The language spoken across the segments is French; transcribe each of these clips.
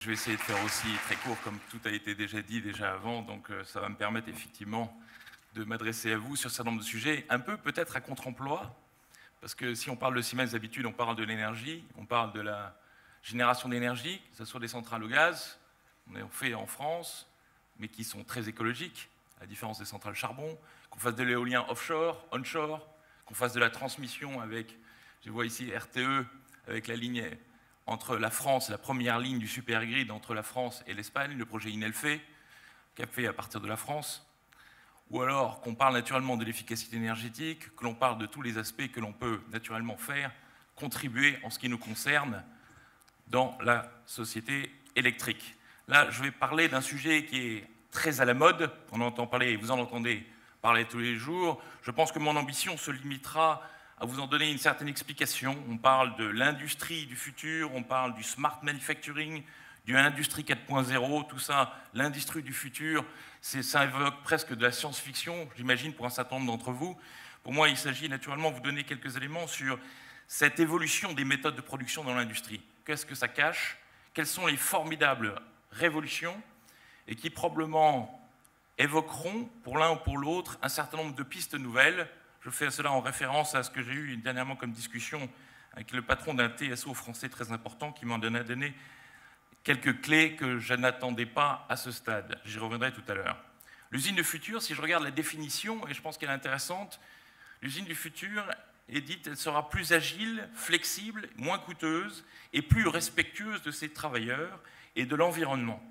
Je vais essayer de faire aussi très court, comme tout a été déjà dit déjà avant, donc ça va me permettre effectivement de m'adresser à vous sur un certain nombre de sujets, un peu peut-être à contre-emploi, parce que si on parle de Siemens d'habitude, on parle de l'énergie, on parle de la génération d'énergie, que ce soit des centrales au gaz, on en fait en France, mais qui sont très écologiques, à la différence des centrales charbon, qu'on fasse de l'éolien offshore, onshore, qu'on fasse de la transmission avec, je vois ici RTE, avec la ligne entre la France, la première ligne du supergrid entre la France et l'Espagne, le projet Inelfe, qu'a fait à partir de la France, ou alors qu'on parle naturellement de l'efficacité énergétique, que l'on parle de tous les aspects que l'on peut naturellement faire, contribuer en ce qui nous concerne dans la société électrique. Là, je vais parler d'un sujet qui est très à la mode, on entend parler, vous en entendez parler tous les jours. Je pense que mon ambition se limitera à vous en donner une certaine explication. On parle de l'industrie du futur, on parle du smart manufacturing, du industrie 4.0, tout ça, l'industrie du futur, ça évoque presque de la science-fiction, j'imagine, pour un certain nombre d'entre vous. Pour moi, il s'agit naturellement de vous donner quelques éléments sur cette évolution des méthodes de production dans l'industrie. Qu'est-ce que ça cache? Quelles sont les formidables révolutions et qui probablement évoqueront, pour l'un ou pour l'autre, un certain nombre de pistes nouvelles. Je fais cela en référence à ce que j'ai eu dernièrement comme discussion avec le patron d'un TSO français très important qui m'en a donné quelques clés que je n'attendais pas à ce stade. J'y reviendrai tout à l'heure. L'usine du futur, si je regarde la définition, et je pense qu'elle est intéressante, l'usine du futur est dite, elle sera plus agile, flexible, moins coûteuse et plus respectueuse de ses travailleurs et de l'environnement,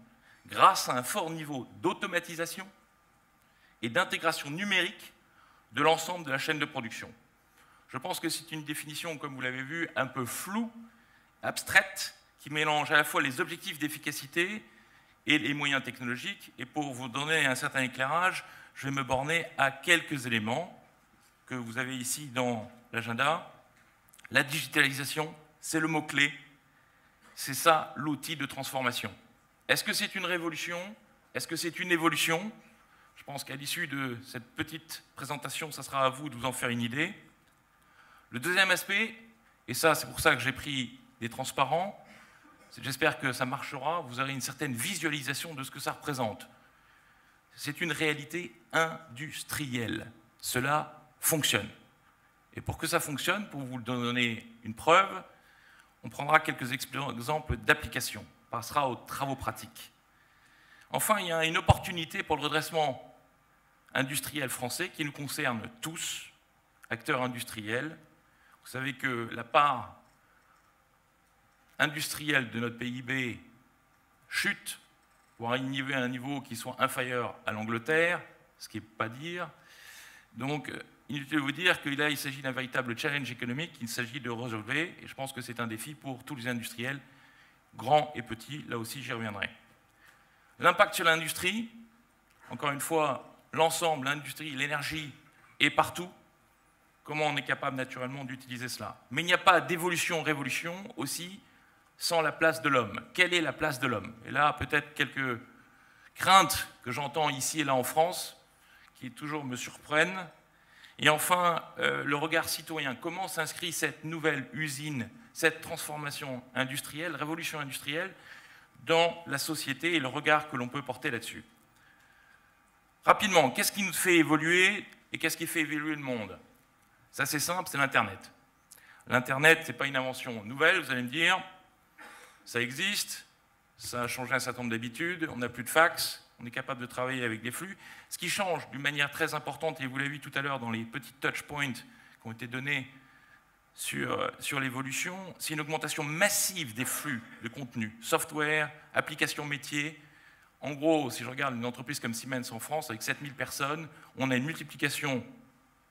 grâce à un fort niveau d'automatisation et d'intégration numérique de l'ensemble de la chaîne de production. Je pense que c'est une définition, comme vous l'avez vu, un peu floue, abstraite, qui mélange à la fois les objectifs d'efficacité et les moyens technologiques. Et pour vous donner un certain éclairage, je vais me borner à quelques éléments que vous avez ici dans l'agenda. La digitalisation, c'est le mot-clé. C'est ça l'outil de transformation. Est-ce que c'est une révolution? Est-ce que c'est une évolution? Je pense qu'à l'issue de cette petite présentation, ça sera à vous de vous en faire une idée. Le deuxième aspect, et ça c'est pour ça que j'ai pris des transparents, j'espère que ça marchera, vous aurez une certaine visualisation de ce que ça représente. C'est une réalité industrielle. Cela fonctionne. Et pour que ça fonctionne, pour vous donner une preuve, on prendra quelques exemples d'applications. On passera aux travaux pratiques. Enfin, il y a une opportunité pour le redressement industriel français qui nous concerne tous, acteurs industriels. Vous savez que la part industrielle de notre PIB chute pour arriver à un niveau qui soit inférieur à l'Angleterre, ce qui n'est pas dire. Donc, inutile de vous dire que là, il s'agit d'un véritable challenge économique qu'il s'agit de relever, et je pense que c'est un défi pour tous les industriels, grands et petits, là aussi j'y reviendrai. L'impact sur l'industrie, encore une fois, l'ensemble, l'industrie, l'énergie est partout. Comment on est capable naturellement d'utiliser cela? Mais il n'y a pas d'évolution-révolution aussi sans la place de l'homme. Quelle est la place de l'homme? Et là, peut-être quelques craintes que j'entends ici et là en France, qui toujours me surprennent. Et enfin, le regard citoyen. Comment s'inscrit cette nouvelle usine, cette transformation industrielle, révolution industrielle, dans la société et le regard que l'on peut porter là-dessus? Rapidement, qu'est-ce qui nous fait évoluer et qu'est-ce qui fait évoluer le monde? Ça, c'est simple, c'est l'Internet. L'Internet, ce n'est pas une invention nouvelle, vous allez me dire. Ça existe, ça a changé un certain nombre d'habitudes, on n'a plus de fax, on est capable de travailler avec des flux. Ce qui change d'une manière très importante, et vous l'avez vu tout à l'heure dans les petits touch points qui ont été donnés sur l'évolution, c'est une augmentation massive des flux de contenu, software, applications métiers. En gros, si je regarde une entreprise comme Siemens en France, avec 7000 personnes, on a une multiplication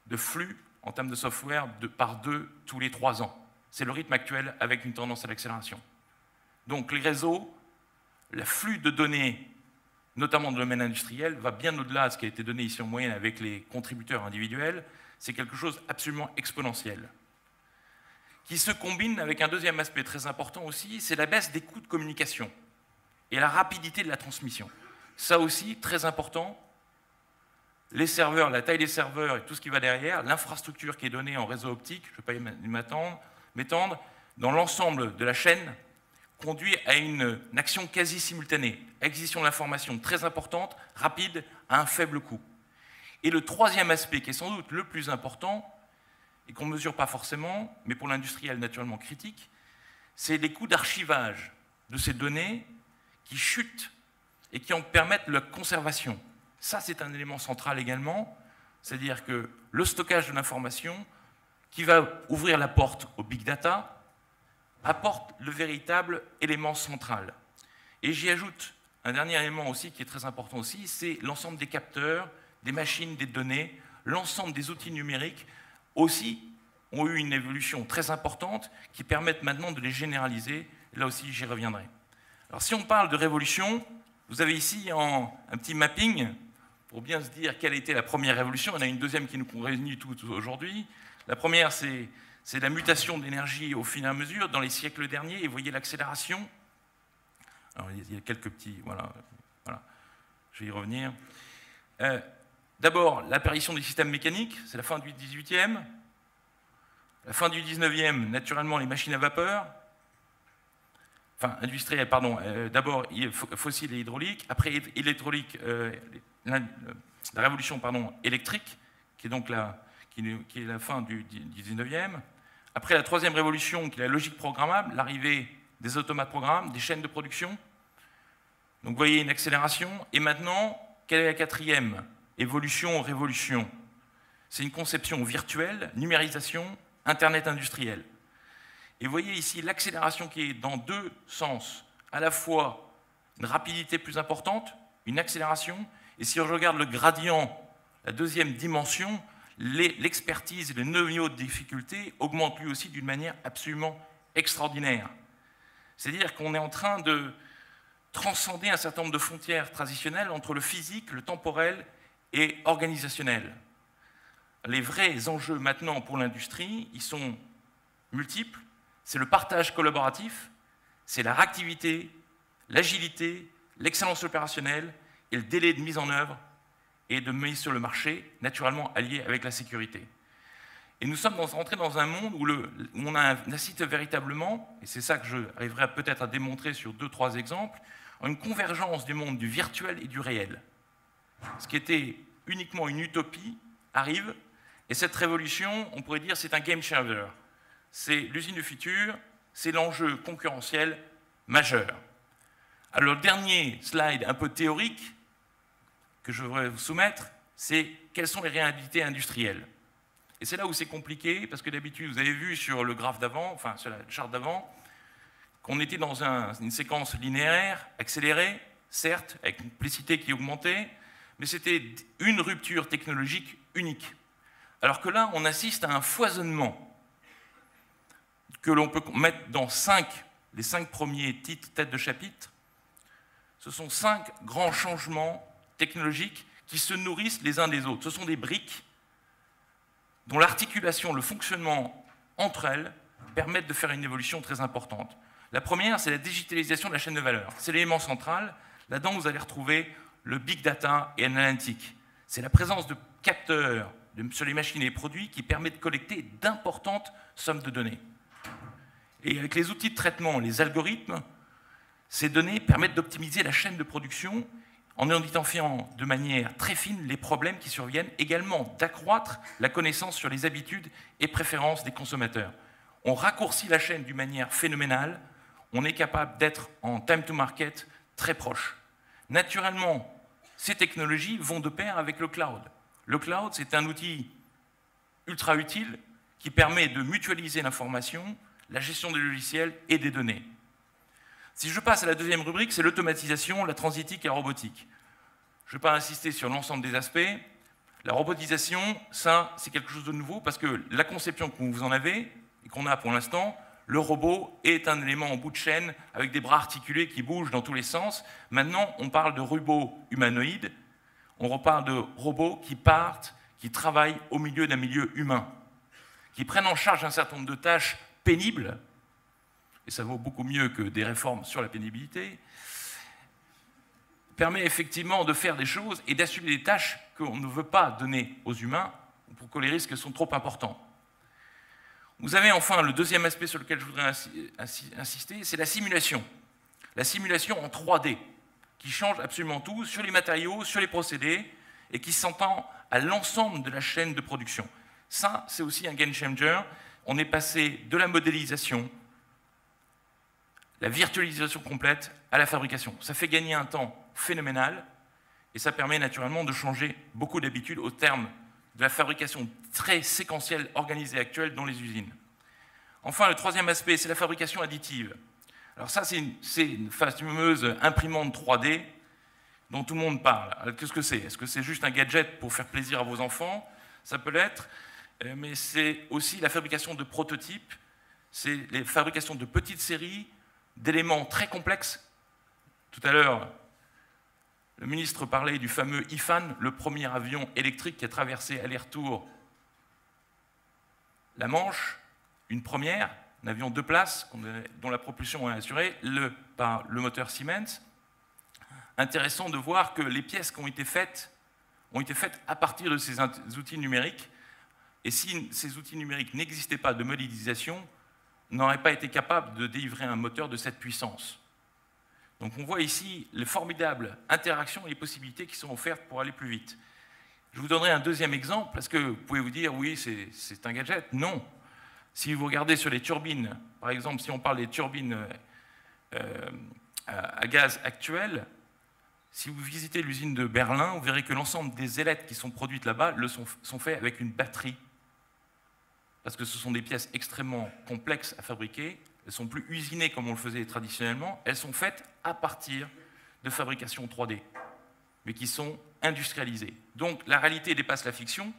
de flux en termes de software par 2 tous les 3 ans. C'est le rythme actuel avec une tendance à l'accélération. Donc les réseaux, le flux de données, notamment dans le domaine industriel, va bien au-delà de ce qui a été donné ici en moyenne avec les contributeurs individuels. C'est quelque chose d'absolument exponentiel, qui se combine avec un deuxième aspect très important aussi, c'est la baisse des coûts de communication et la rapidité de la transmission. Ça aussi, très important, les serveurs, la taille des serveurs et tout ce qui va derrière, l'infrastructure qui est donnée en réseau optique, je ne vais pas m'étendre, dans l'ensemble de la chaîne, conduit à une action quasi simultanée, acquisition d'informations très importante, rapide, à un faible coût. Et le troisième aspect, qui est sans doute le plus important, et qu'on ne mesure pas forcément, mais pour l'industriel naturellement critique, c'est les coûts d'archivage de ces données qui chutent et qui en permettent la conservation. Ça, c'est un élément central également, c'est-à-dire que le stockage de l'information, qui va ouvrir la porte au big data, apporte le véritable élément central. Et j'y ajoute un dernier élément aussi qui est très important aussi, c'est l'ensemble des capteurs, des machines, des données, l'ensemble des outils numériques aussi ont eu une évolution très importante qui permettent maintenant de les généraliser. Là aussi, j'y reviendrai. Alors, si on parle de révolution, vous avez ici un petit mapping pour bien se dire quelle était la première révolution. On a une deuxième qui nous réunit tous aujourd'hui. La première, c'est la mutation de l'énergie au fur et à mesure dans les siècles derniers. Et vous voyez l'accélération. Alors, il y a quelques petits... Voilà, je vais y revenir. D'abord, l'apparition des systèmes mécaniques, c'est la fin du 18e. La fin du 19e, naturellement, les machines à vapeur. Enfin, industrielles, pardon. D'abord, fossiles et hydrauliques. Après, électronique, la révolution électrique, qui est donc qui est la fin du 19e. Après, la troisième révolution, qui est la logique programmable, l'arrivée des automates programmes, des chaînes de production. Donc, vous voyez une accélération. Et maintenant, quelle est la quatrième évolution, révolution? C'est une conception virtuelle, numérisation, Internet industriel. Et vous voyez ici l'accélération qui est dans deux sens, à la fois une rapidité plus importante, une accélération, et si on regarde le gradient, la deuxième dimension, l'expertise et le niveau de difficulté augmentent lui aussi d'une manière absolument extraordinaire. C'est-à-dire qu'on est en train de transcender un certain nombre de frontières traditionnelles entre le physique, le temporel et organisationnel. Les vrais enjeux maintenant pour l'industrie, ils sont multiples. C'est le partage collaboratif, c'est la réactivité, l'agilité, l'excellence opérationnelle et le délai de mise en œuvre et de mise sur le marché, naturellement allié avec la sécurité. Et nous sommes entrés dans un monde où on assiste véritablement, et c'est ça que j'arriverai peut-être à démontrer sur 2-3 exemples, une convergence du monde du virtuel et du réel. Ce qui était uniquement une utopie arrive, et cette révolution, on pourrait dire, c'est un game changer. C'est l'usine du futur, c'est l'enjeu concurrentiel majeur. Alors, le dernier slide un peu théorique que je voudrais vous soumettre, c'est quelles sont les réalités industrielles. Et c'est là où c'est compliqué, parce que d'habitude, vous avez vu sur le graphe d'avant, enfin sur la charte d'avant, qu'on était dans une séquence linéaire, accélérée, certes, avec une complicité qui augmentait, mais c'était une rupture technologique unique. Alors que là, on assiste à un foisonnement que l'on peut mettre dans les 5 premiers têtes de chapitre. Ce sont 5 grands changements technologiques qui se nourrissent les uns des autres. Ce sont des briques dont l'articulation, le fonctionnement entre elles permettent de faire une évolution très importante. La première, c'est la digitalisation de la chaîne de valeur. C'est l'élément central. Là-dedans, vous allez retrouver le big data et l'analytique. C'est la présence de capteurs sur les machines et les produits qui permet de collecter d'importantes sommes de données. Et avec les outils de traitement, les algorithmes, ces données permettent d'optimiser la chaîne de production en identifiant de manière très fine les problèmes qui surviennent, également d'accroître la connaissance sur les habitudes et préférences des consommateurs. On raccourcit la chaîne d'une manière phénoménale, on est capable d'être en time to market très proche. Naturellement, ces technologies vont de pair avec le cloud. Le cloud, c'est un outil ultra utile qui permet de mutualiser l'information, la gestion des logiciels et des données. Si je passe à la deuxième rubrique, c'est l'automatisation, la transitique et la robotique. Je ne vais pas insister sur l'ensemble des aspects. La robotisation, ça, c'est quelque chose de nouveau parce que la conception que vous en avez et qu'on a pour l'instant, le robot est un élément en bout de chaîne avec des bras articulés qui bougent dans tous les sens. Maintenant, on parle de robots humanoïdes. On reparle de robots qui partent, qui travaillent au milieu d'un milieu humain, qui prennent en charge un certain nombre de tâches pénibles, et ça vaut beaucoup mieux que des réformes sur la pénibilité, permet effectivement de faire des choses et d'assumer des tâches qu'on ne veut pas donner aux humains pour que les risques sont trop importants. Vous avez enfin le deuxième aspect sur lequel je voudrais insister, c'est la simulation. La simulation en 3D, qui change absolument tout sur les matériaux, sur les procédés, et qui s'entend à l'ensemble de la chaîne de production. Ça, c'est aussi un game changer. On est passé de la modélisation, la virtualisation complète, à la fabrication. Ça fait gagner un temps phénoménal, et ça permet naturellement de changer beaucoup d'habitudes au terme de la fabrication très séquentielle organisée actuelle dans les usines. Enfin, le troisième aspect, c'est la fabrication additive. Alors ça, c'est une fameuse imprimante 3D dont tout le monde parle. Qu'est-ce que c'est? Est-ce que c'est juste un gadget pour faire plaisir à vos enfants? Ça peut l'être, mais c'est aussi la fabrication de prototypes, c'est la fabrication de petites séries, d'éléments très complexes. Tout à l'heure, le ministre parlait du fameux IFAN, le premier avion électrique qui a traversé aller-retour la Manche, une première, un avion 2 places dont la propulsion est assurée par le moteur Siemens. Intéressant de voir que les pièces qui ont été faites à partir de ces outils numériques, et si ces outils numériques n'existaient pas de modélisation, n'auraient pas été capables de délivrer un moteur de cette puissance. Donc on voit ici les formidables interactions et les possibilités qui sont offertes pour aller plus vite. Je vous donnerai un deuxième exemple, parce que vous pouvez vous dire, oui, c'est un gadget. Non. Si vous regardez sur les turbines, par exemple, si on parle des turbines à gaz actuelles, si vous visitez l'usine de Berlin, vous verrez que l'ensemble des ailettes qui sont produites là-bas sont faits avec une batterie. Parce que ce sont des pièces extrêmement complexes à fabriquer. Elles ne sont plus usinées comme on le faisait traditionnellement. Elles sont faites à partir de fabrication 3D, mais qui sont industrialisées. Donc la réalité dépasse la fiction.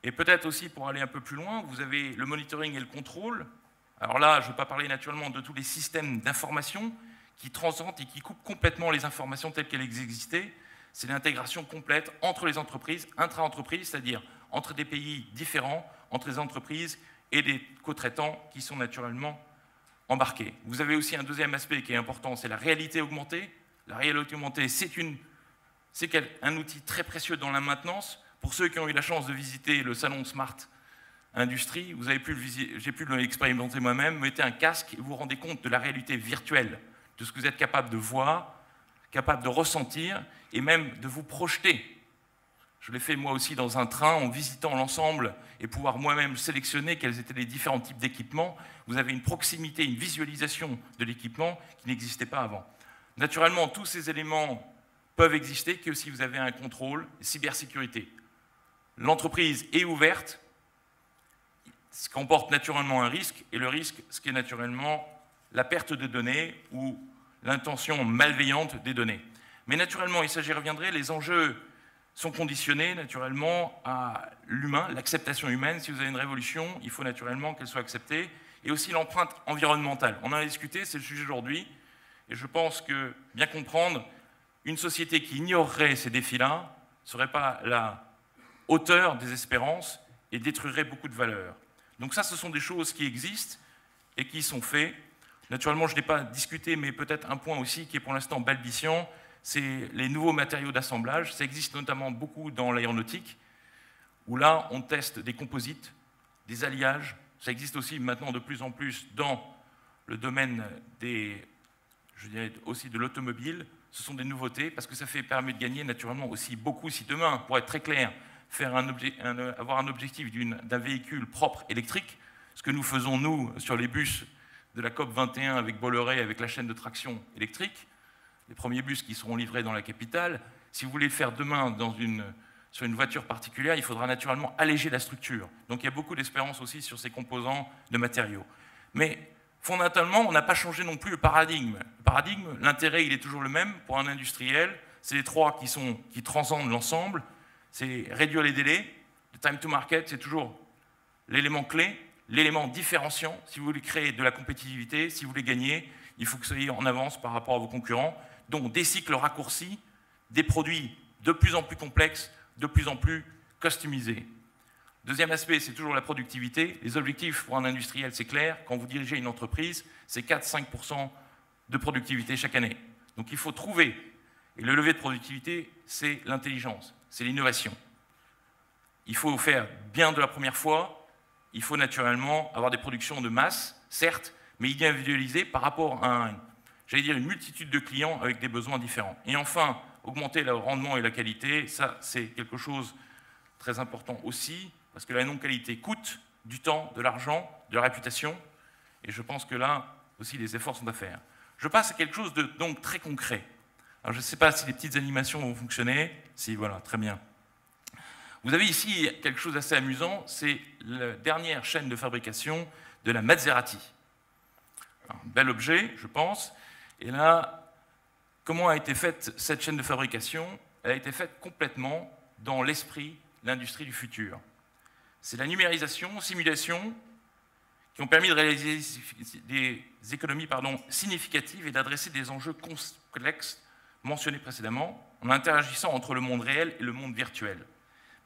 Et peut-être aussi, pour aller un peu plus loin, vous avez le monitoring et le contrôle. Alors là, je ne vais pas parler naturellement de tous les systèmes d'information qui transcendent et qui coupent complètement les informations telles qu'elles existaient. C'est l'intégration complète entre les entreprises, intra-entreprises, c'est-à-dire entre des pays différents, entre les entreprises et des co-traitants qui sont naturellement embarqués. Vous avez aussi un deuxième aspect qui est important, c'est la réalité augmentée. La réalité augmentée, c'est un outil très précieux dans la maintenance. Pour ceux qui ont eu la chance de visiter le salon Smart Industrie, j'ai pu l'expérimenter moi-même, vous mettez un casque et vous vous rendez compte de la réalité virtuelle, de ce que vous êtes capable de voir, capable de ressentir et même de vous projeter. Je l'ai fait moi aussi dans un train en visitant l'ensemble et pouvoir moi-même sélectionner quels étaient les différents types d'équipements. Vous avez une proximité, une visualisation de l'équipement qui n'existait pas avant. Naturellement, tous ces éléments peuvent exister que si vous avez un contrôle, cybersécurité. L'entreprise est ouverte, ce comporte naturellement un risque, et le risque, ce qui est naturellement la perte de données ou l'intention malveillante des données. Mais naturellement, et ça j'y reviendrai, les enjeux sont conditionnés naturellement à l'humain, l'acceptation humaine. Si vous avez une révolution, il faut naturellement qu'elle soit acceptée, et aussi l'empreinte environnementale. On en a discuté, c'est le sujet aujourd'hui, et je pense que, bien comprendre, une société qui ignorerait ces défis-là ne serait pas la hauteur des espérances et détruirait beaucoup de valeurs. Donc ça, ce sont des choses qui existent et qui sont faites. Naturellement, je n'ai pas discuté, mais peut-être un point aussi qui est pour l'instant balbutiant, c'est les nouveaux matériaux d'assemblage. Ça existe notamment beaucoup dans l'aéronautique, où là, on teste des composites, des alliages. Ça existe aussi maintenant de plus en plus dans le domaine je dirais aussi de l'automobile. Ce sont des nouveautés, parce que ça permet de gagner naturellement aussi beaucoup. Si demain, pour être très clair, avoir un objectif d'un véhicule propre électrique, ce que nous faisons, nous, sur les bus de la COP 21 avec Bolloré, avec la chaîne de traction électrique, les premiers bus qui seront livrés dans la capitale, si vous voulez le faire demain sur une voiture particulière, il faudra naturellement alléger la structure. Donc il y a beaucoup d'espérance aussi sur ces composants de matériaux. Mais fondamentalement, on n'a pas changé non plus le paradigme. Le paradigme, l'intérêt, il est toujours le même pour un industriel. C'est les trois qui transcendent l'ensemble. C'est réduire les délais. Le time to market, c'est toujours l'élément clé, l'élément différenciant. Si vous voulez créer de la compétitivité, si vous voulez gagner, il faut que vous soyez en avance par rapport à vos concurrents. Donc des cycles raccourcis, des produits de plus en plus complexes, de plus en plus customisés. Deuxième aspect, c'est toujours la productivité. Les objectifs pour un industriel, c'est clair. Quand vous dirigez une entreprise, c'est 4-5% de productivité chaque année. Donc il faut trouver. Et le levier de productivité, c'est l'intelligence, c'est l'innovation. Il faut faire bien de la première fois. Il faut naturellement avoir des productions de masse, certes, mais individualisées par rapport à j'allais dire, une multitude de clients avec des besoins différents. Et enfin, augmenter le rendement et la qualité, ça, c'est quelque chose de très important aussi, parce que la non-qualité coûte du temps, de l'argent, de la réputation, et je pense que là aussi, les efforts sont à faire. Je passe à quelque chose de donc très concret. Alors, je ne sais pas si les petites animations vont fonctionner. Si, voilà, très bien. Vous avez ici quelque chose d'assez amusant, c'est la dernière chaîne de fabrication de la Maserati. Un bel objet, je pense. Et là, comment a été faite cette chaîne de fabrication? Elle a été faite complètement dans l'esprit de l'industrie du futur. C'est la numérisation, simulation, qui ont permis de réaliser des économies significatives et d'adresser des enjeux complexes mentionnés précédemment, en interagissant entre le monde réel et le monde virtuel,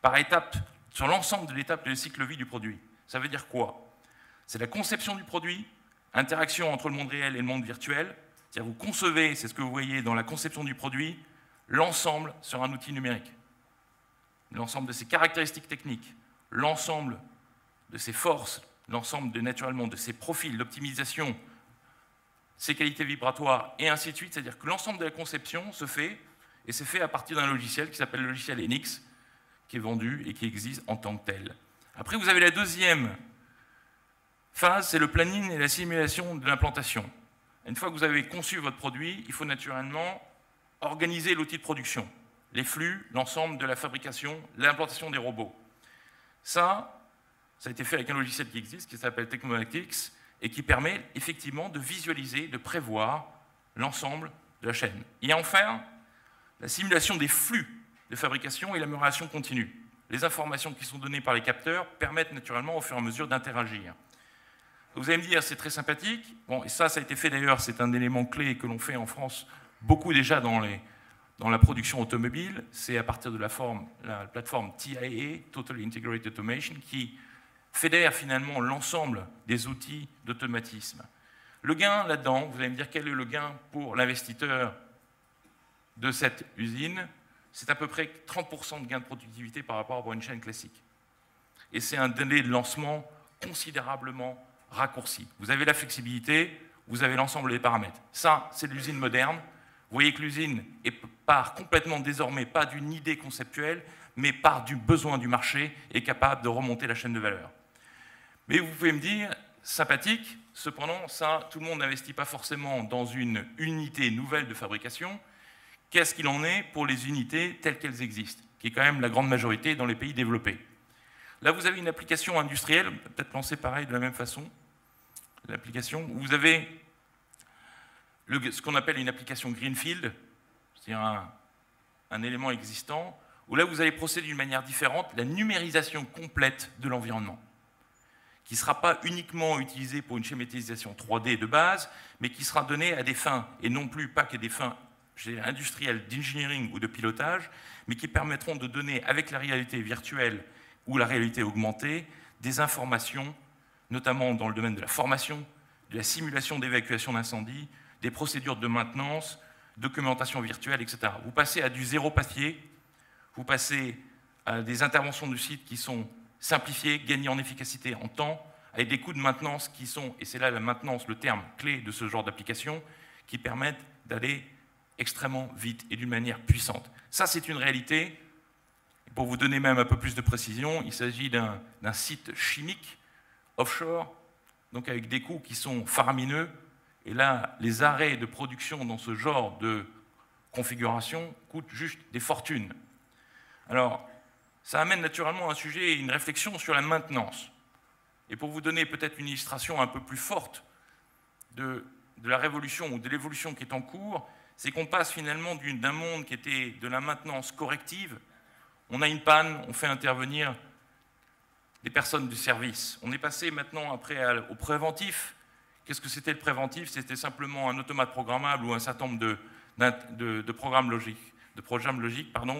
par étapes, sur l'ensemble de l'étape de cycle de vie du produit. Ça veut dire quoi? C'est la conception du produit, interaction entre le monde réel et le monde virtuel, c'est-à-dire vous concevez, c'est ce que vous voyez dans la conception du produit, l'ensemble sur un outil numérique. L'ensemble de ses caractéristiques techniques, l'ensemble de ses forces, l'ensemble naturellement de ses profils d'optimisation, ses qualités vibratoires et ainsi de suite, c'est-à-dire que l'ensemble de la conception se fait, et c'est fait à partir d'un logiciel qui s'appelle le logiciel Enix, qui est vendu et qui existe en tant que tel. Après, vous avez la deuxième phase, c'est le planning et la simulation de l'implantation. Une fois que vous avez conçu votre produit, il faut naturellement organiser l'outil de production, les flux, l'ensemble de la fabrication, l'implantation des robots. Ça a été fait avec un logiciel qui existe, qui s'appelle Technomatics, et qui permet effectivement de visualiser, de prévoir l'ensemble de la chaîne. Et enfin, la simulation des flux de fabrication et l'amélioration continue. Les informations qui sont données par les capteurs permettent naturellement au fur et à mesure d'interagir. Vous allez me dire, c'est très sympathique. Bon, et ça a été fait d'ailleurs, c'est un élément clé que l'on fait en France beaucoup déjà dans la production automobile. C'est à partir de la plateforme TIA, Total Integrated Automation, qui fédère finalement l'ensemble des outils d'automatisme. Le gain là-dedans, vous allez me dire quel est le gain pour l'investisseur de cette usine? C'est à peu près 30% de gain de productivité par rapport à une chaîne classique. Et c'est un délai de lancement considérablement raccourci. Vous avez la flexibilité, vous avez l'ensemble des paramètres. Ça, c'est l'usine moderne. Vous voyez que l'usine part complètement désormais, pas d'une idée conceptuelle, mais part du besoin du marché et est capable de remonter la chaîne de valeur. Mais vous pouvez me dire, sympathique, cependant, ça, tout le monde n'investit pas forcément dans une unité nouvelle de fabrication. Qu'est-ce qu'il en est pour les unités telles qu'elles existent, qui est quand même la grande majorité dans les pays développés? Là, vous avez une application industrielle, peut-être lancée pareil de la même façon, l'application où vous avez ce qu'on appelle une application Greenfield, c'est-à-dire un élément existant, où là, vous allez procéder d'une manière différente, la numérisation complète de l'environnement, qui ne sera pas uniquement utilisée pour une schématisation 3D de base, mais qui sera donnée à des fins, et non plus pas que des fins industrielles d'engineering ou de pilotage, mais qui permettront de donner, avec la réalité virtuelle ou la réalité augmentée, des informations, notamment dans le domaine de la formation, de la simulation d'évacuation d'incendie, des procédures de maintenance, documentation virtuelle, etc. Vous passez à du zéro papier, vous passez à des interventions du site qui sont simplifiées, gagnées en efficacité en temps, avec des coûts de maintenance qui sont, et c'est là la maintenance, le terme clé de ce genre d'application, qui permettent d'aller extrêmement vite et d'une manière puissante. Ça, c'est une réalité. Pour vous donner même un peu plus de précision, il s'agit d'un site chimique offshore, donc avec des coûts qui sont faramineux. Et là, les arrêts de production dans ce genre de configuration coûtent juste des fortunes. Alors, ça amène naturellement un sujet et une réflexion sur la maintenance. Et pour vous donner peut-être une illustration un peu plus forte de la révolution ou de l'évolution qui est en cours, c'est qu'on passe finalement d'un monde qui était de la maintenance corrective. On a une panne, on fait intervenir des personnes du service. On est passé maintenant après au préventif. Qu'est-ce que c'était le préventif? C'était simplement un automate programmable ou un certain nombre de programmes logiques,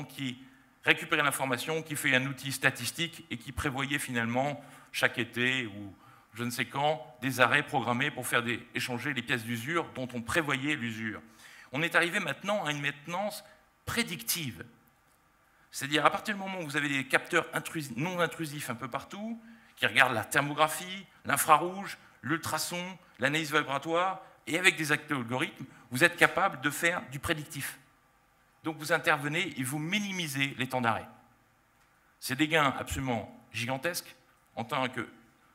qui récupérait l'information, qui fait un outil statistique et qui prévoyait finalement chaque été ou je ne sais quand des arrêts programmés pour faire échanger les pièces d'usure dont on prévoyait l'usure. On est arrivé maintenant à une maintenance prédictive. C'est-à-dire, à partir du moment où vous avez des capteurs non intrusifs un peu partout, qui regardent la thermographie, l'infrarouge, l'ultrason, l'analyse vibratoire, et avec des algorithmes, vous êtes capable de faire du prédictif. Donc vous intervenez et vous minimisez les temps d'arrêt. C'est des gains absolument gigantesques en tant que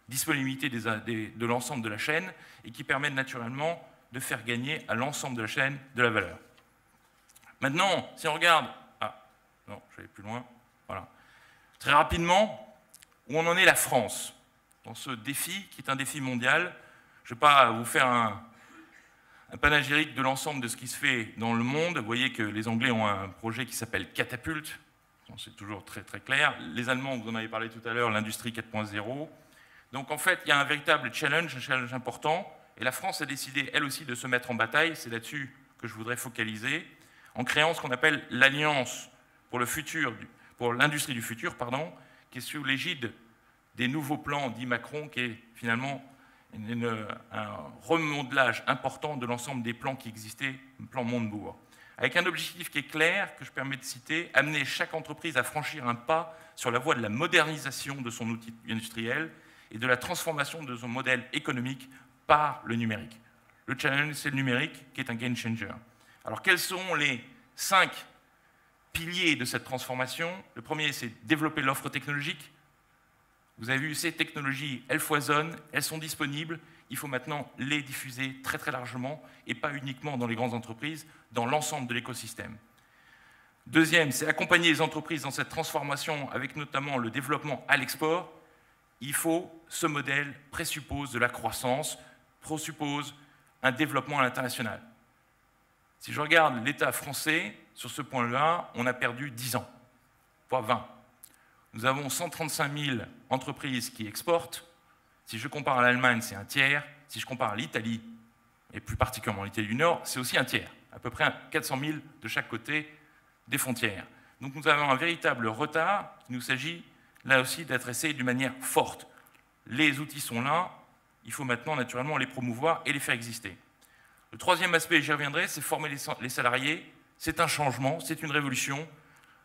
disponibilité de l'ensemble de la chaîne et qui permettent naturellement de faire gagner à l'ensemble de la chaîne de la valeur. Maintenant, si on regarde... Ah, non, je vais aller plus loin. Voilà. Très rapidement, où en est la France dans ce défi qui est un défi mondial. Je ne vais pas vous faire un panégyrique de l'ensemble de ce qui se fait dans le monde. Vous voyez que les Anglais ont un projet qui s'appelle Catapulte. C'est toujours très, très clair. Les Allemands, vous en avez parlé tout à l'heure, l'industrie 4.0. Donc en fait, il y a un véritable challenge, un challenge important. Et la France a décidé, elle aussi, de se mettre en bataille. C'est là-dessus que je voudrais focaliser, en créant ce qu'on appelle l'Alliance pour le futur, pour l'industrie du futur, pardon, qui est sous l'égide des nouveaux plans dits Macron, qui est finalement un remodelage important de l'ensemble des plans qui existaient, le plan Montebourg, avec un objectif qui est clair, que je permets de citer, amener chaque entreprise à franchir un pas sur la voie de la modernisation de son outil industriel et de la transformation de son modèle économique par le numérique. Le challenge, c'est le numérique qui est un game changer. Alors, quels sont les 5 piliers de cette transformation? Le premier, c'est développer l'offre technologique. Vous avez vu, ces technologies, elles foisonnent, elles sont disponibles. Il faut maintenant les diffuser très très largement et pas uniquement dans les grandes entreprises, dans l'ensemble de l'écosystème. Deuxième, c'est accompagner les entreprises dans cette transformation avec notamment le développement à l'export. Ce modèle présuppose de la croissance, présuppose un développement à l'international. Si je regarde l'État français, sur ce point-là, on a perdu 10 ans, voire 20. Nous avons 135 000 entreprises qui exportent. Si je compare à l'Allemagne, c'est un tiers. Si je compare à l'Italie, et plus particulièrement l'Italie du Nord, c'est aussi un tiers. À peu près 400 000 de chaque côté des frontières. Donc nous avons un véritable retard. Il nous s'agit là aussi d'adresser d'une manière forte. Les outils sont là. Il faut maintenant naturellement les promouvoir et les faire exister. Le troisième aspect, j'y reviendrai, c'est former les salariés. C'est un changement, c'est une révolution.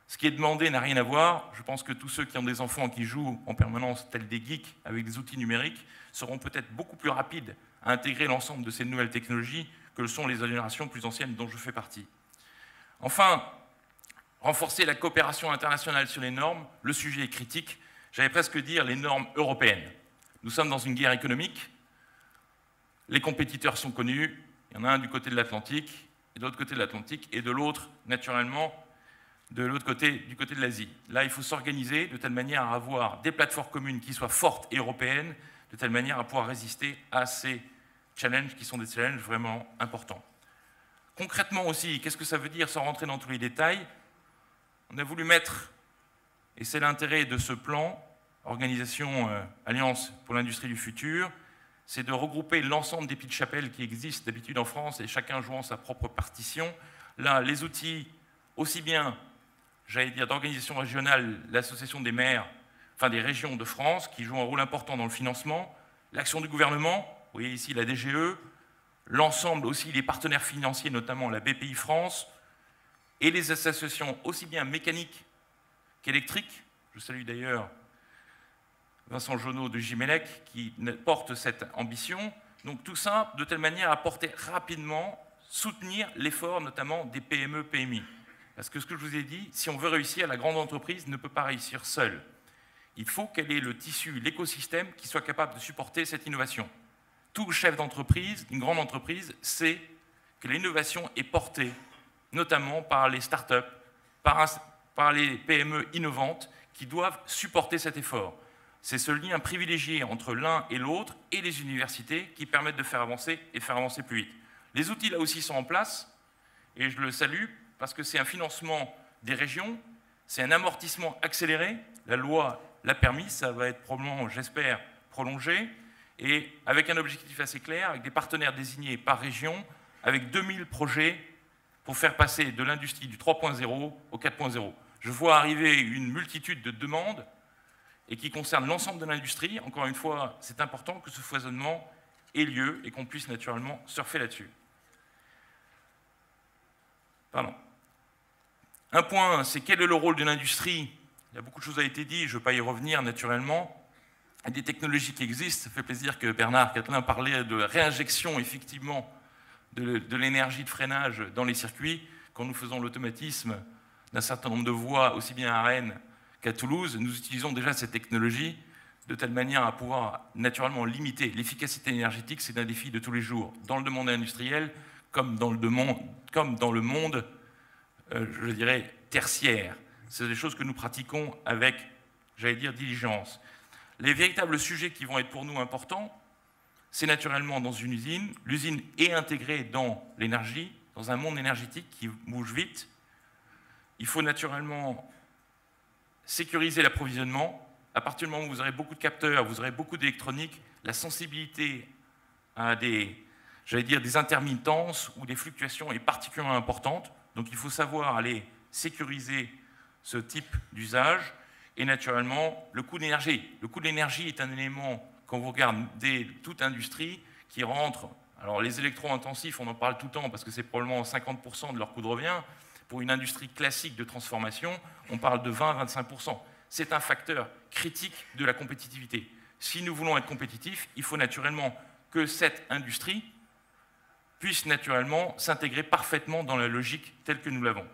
Ce qui est demandé n'a rien à voir. Je pense que tous ceux qui ont des enfants qui jouent en permanence, tels des geeks, avec des outils numériques, seront peut-être beaucoup plus rapides à intégrer l'ensemble de ces nouvelles technologies que le sont les générations plus anciennes dont je fais partie. Enfin, renforcer la coopération internationale sur les normes, le sujet est critique. J'allais presque dire les normes européennes. Nous sommes dans une guerre économique. Les compétiteurs sont connus. Il y en a un du côté de l'Atlantique, et de l'autre côté de l'Atlantique, et de l'autre, naturellement, de l'autre côté, du côté de l'Asie. Là, il faut s'organiser de telle manière à avoir des plateformes communes qui soient fortes et européennes, de telle manière à pouvoir résister à ces challenges qui sont des challenges vraiment importants. Concrètement aussi, qu'est-ce que ça veut dire sans rentrer dans tous les détails? On a voulu mettre, et c'est l'intérêt de ce plan, Organisation Alliance pour l'industrie du futur, c'est de regrouper l'ensemble des petites chapelles qui existent d'habitude en France et chacun jouant sa propre partition. Là, les outils, aussi bien, j'allais dire, d'organisation régionale, l'association des maires, enfin des régions de France, qui jouent un rôle important dans le financement, l'action du gouvernement, vous voyez ici la DGE, l'ensemble aussi des partenaires financiers, notamment la BPI France, et les associations aussi bien mécaniques qu'électriques. Je salue d'ailleurs Vincent Jonot de Gimelec qui porte cette ambition. Donc tout ça de telle manière à porter rapidement, soutenir l'effort notamment des PME, PMI. Parce que ce que je vous ai dit, si on veut réussir, la grande entreprise ne peut pas réussir seule. Il faut qu'elle ait le tissu, l'écosystème qui soit capable de supporter cette innovation. Tout chef d'entreprise, une grande entreprise, sait que l'innovation est portée notamment par les startups, par les PME innovantes qui doivent supporter cet effort. C'est ce lien privilégié entre l'un et l'autre et les universités qui permettent de faire avancer et faire avancer plus vite. Les outils là aussi sont en place et je le salue parce que c'est un financement des régions, c'est un amortissement accéléré, la loi l'a permis, ça va être probablement, j'espère, prolongé, et avec un objectif assez clair, avec des partenaires désignés par région, avec 2000 projets pour faire passer de l'industrie du 3.0 au 4.0. Je vois arriver une multitude de demandes et qui concernent l'ensemble de l'industrie. Encore une fois, c'est important que ce foisonnement ait lieu et qu'on puisse naturellement surfer là-dessus. Pardon. Un point, c'est quel est le rôle de l'industrie? Il y a beaucoup de choses qui ont été dites, je ne veux pas y revenir naturellement. Il y a des technologies qui existent, ça fait plaisir que Bernard Catlin parlait de réinjection effectivement de l'énergie de freinage dans les circuits. Quand nous faisons l'automatisme d'un certain nombre de voies, aussi bien à Rennes qu'à Toulouse, nous utilisons déjà cette technologie de telle manière à pouvoir naturellement limiter l'efficacité énergétique. C'est un défi de tous les jours, dans le monde industriel comme dans le monde, je dirais, tertiaire. C'est des choses que nous pratiquons avec, j'allais dire, diligence. Les véritables sujets qui vont être pour nous importants, c'est naturellement dans une usine. L'usine est intégrée dans l'énergie, dans un monde énergétique qui bouge vite. Il faut naturellement sécuriser l'approvisionnement. À partir du moment où vous aurez beaucoup de capteurs, vous aurez beaucoup d'électronique, la sensibilité à des intermittences ou des fluctuations est particulièrement importante. Donc il faut savoir aller sécuriser ce type d'usage. Et naturellement, le coût de l'énergie. Le coût de l'énergie est un élément, quand vous regardez toute industrie, qui rentre. Alors les électro-intensifs, on en parle tout le temps parce que c'est probablement 50% de leur coût de revient. Pour une industrie classique de transformation, on parle de 20 à 25%. C'est un facteur critique de la compétitivité. Si nous voulons être compétitifs, il faut naturellement que cette industrie puisse naturellement s'intégrer parfaitement dans la logique telle que nous l'avons.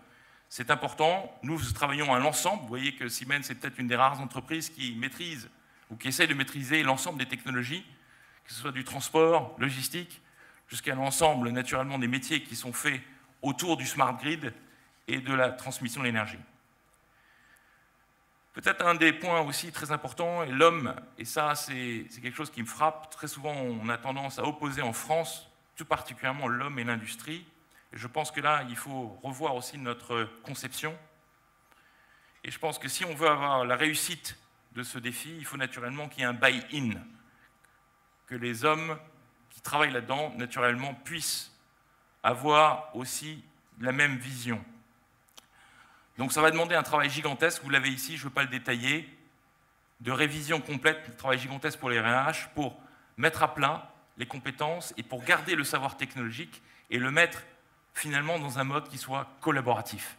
C'est important. Nous travaillons à l'ensemble. Vous voyez que Siemens est peut-être une des rares entreprises qui maîtrise ou qui essaie de maîtriser l'ensemble des technologies, que ce soit du transport, logistique, jusqu'à l'ensemble naturellement des métiers qui sont faits autour du smart grid et de la transmission de l'énergie. Peut-être un des points aussi très importants est l'homme, et ça c'est quelque chose qui me frappe. Très souvent on a tendance à opposer en France, tout particulièrement l'homme et l'industrie. Et je pense que là, il faut revoir aussi notre conception. Et je pense que si on veut avoir la réussite de ce défi, il faut naturellement qu'il y ait un buy-in, que les hommes qui travaillent là-dedans, naturellement, puissent avoir aussi la même vision. Donc ça va demander un travail gigantesque, vous l'avez ici, je ne veux pas le détailler, de révision complète, un travail gigantesque pour les RH, pour mettre à plat les compétences et pour garder le savoir technologique et le mettre finalement dans un mode qui soit collaboratif.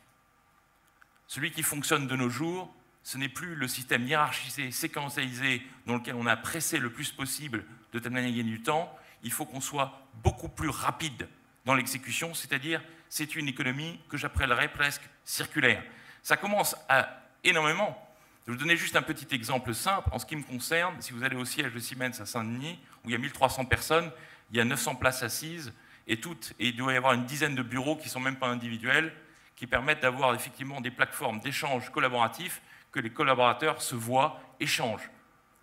Celui qui fonctionne de nos jours, ce n'est plus le système hiérarchisé, séquentialisé, dans lequel on a pressé le plus possible de telle manière à gagner du temps. Il faut qu'on soit beaucoup plus rapide dans l'exécution, c'est-à-dire c'est une économie que j'appellerais presque circulaire. Ça commence à énormément. Je vais vous donner juste un petit exemple simple. En ce qui me concerne, si vous allez au siège de Siemens à Saint-Denis, où il y a 1300 personnes, il y a 900 places assises, et il doit y avoir une dizaine de bureaux qui ne sont même pas individuels, qui permettent d'avoir effectivement des plateformes d'échange collaboratifs, que les collaborateurs se voient, échangent.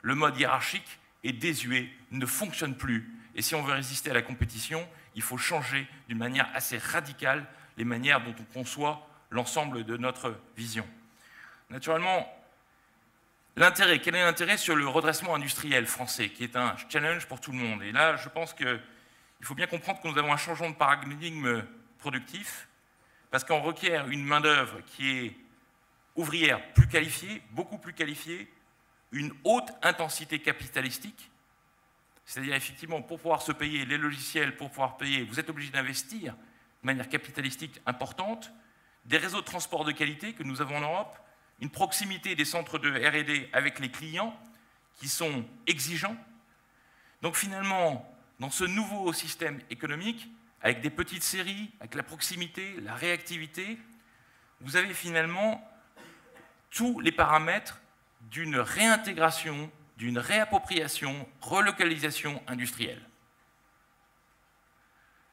Le mode hiérarchique est désuet, ne fonctionne plus. Et si on veut résister à la compétition, il faut changer d'une manière assez radicale les manières dont on conçoit l'ensemble de notre vision. Naturellement, l'intérêt, quel est l'intérêt sur le redressement industriel français, qui est un challenge pour tout le monde? Et là, je pense qu'il faut bien comprendre que nous avons un changement de paradigme productif, parce qu'on requiert une main-d'œuvre qui est ouvrière plus qualifiée, beaucoup plus qualifiée, une haute intensité capitalistique, c'est-à-dire effectivement pour pouvoir se payer les logiciels, pour pouvoir payer, vous êtes obligé d'investir de manière capitalistique importante, des réseaux de transport de qualité que nous avons en Europe, une proximité des centres de R&D avec les clients qui sont exigeants. Donc finalement, dans ce nouveau système économique, avec des petites séries, avec la proximité, la réactivité, vous avez finalement tous les paramètres d'une réintégration, d'une réappropriation, relocalisation industrielle.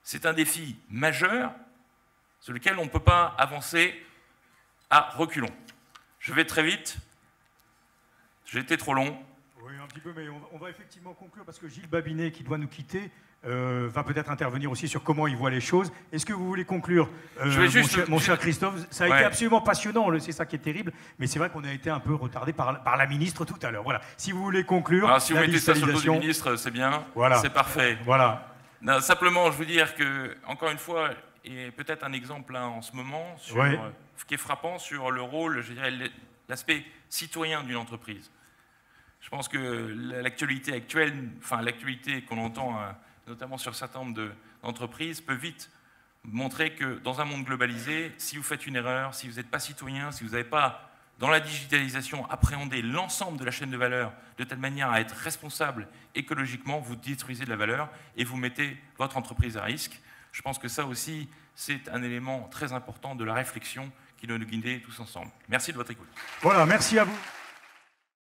C'est un défi majeur sur lequel on ne peut pas avancer à reculons. Je vais très vite. J'ai été trop long. Oui, un petit peu, mais on va effectivement conclure parce que Gilles Babinet, qui doit nous quitter, va peut-être intervenir aussi sur comment il voit les choses. Est-ce que vous voulez conclure, mon cher Christophe? Ça a été absolument passionnant, c'est ça qui est terrible, mais c'est vrai qu'on a été un peu retardé par la ministre tout à l'heure. Voilà. Si vous voulez conclure, alors, si vous mettez ça sur le dos du ministre, c'est bien, voilà. C'est parfait. Voilà. Non, simplement, je veux dire que, encore une fois, et peut-être un exemple là, en ce moment, sur ce qui est frappant sur le rôle, je dirais, l'aspect citoyen d'une entreprise. Je pense que l'actualité actuelle, enfin l'actualité qu'on entend notamment sur un certain nombre d'entreprises, peut vite montrer que dans un monde globalisé, si vous faites une erreur, si vous n'êtes pas citoyen, si vous n'avez pas, dans la digitalisation, appréhendé l'ensemble de la chaîne de valeur de telle manière à être responsable écologiquement, vous détruisez de la valeur et vous mettez votre entreprise à risque. Je pense que ça aussi, c'est un élément très important de la réflexion qui doit nous guider tous ensemble. Merci de votre écoute. Voilà, merci à vous.